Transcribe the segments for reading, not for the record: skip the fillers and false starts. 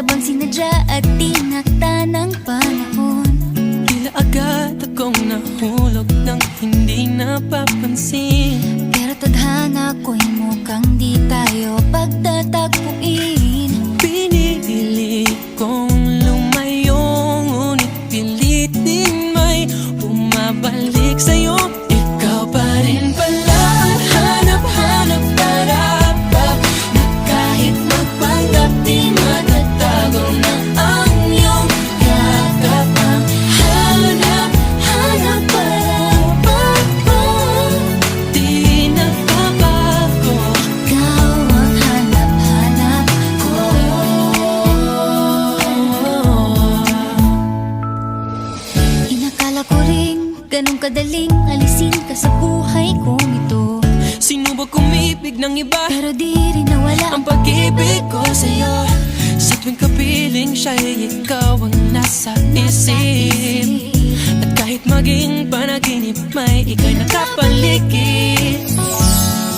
Para bang sinadya at tinakda ng panahon. Tila agad akong nahulog nang hindi napapansin. Pero tadhana ko'y mukhang di tayo pagtatagpuin. Pinili kong lumayo, ngunit pilit din may bumabalik sa'yo. Ikaw pa rin pala ang hanap-hanap para na kahit magpanggap di matatago na ang iyong yakap. Ang hanap-hanap para di nagbabago. Ikaw ang hanap-hanap ko. Inakala ko ring ganun kadaling alisin ka sa buhay kong ito. Sinubok umibig ng iba, Pero di rin nawala ang pag-ibig ko sa'yo. Sa tuwing kapiling siya'y ikaw ang nasa isip. At kahit maging panaginip, may ika'y nakapaligid.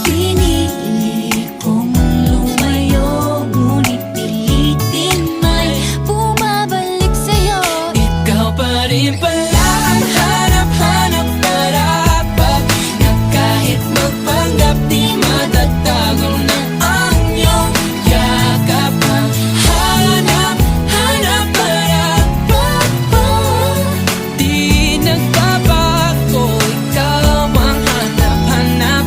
Pinili kong lumayo, ngunit pilitin may bumabalik sa'yo. Ikaw pa rin pala ang hanap-hanap para na kahit magpanggap di matatago na ang iyong yakap. Ang hanap-hanap para di nagbabago. Ikaw ang hanap-hanap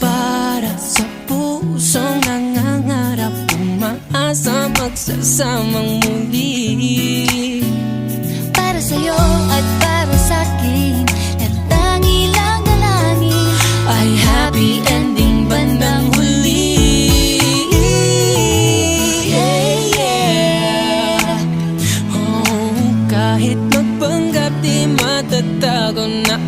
para sa pusong nangangarap, umaasa magsasamang muli. Para sa'yo at para sa'kin, at tangi lang dalangin Ay happy ending bandang huli. Oh, kahit magpanggap di matatago na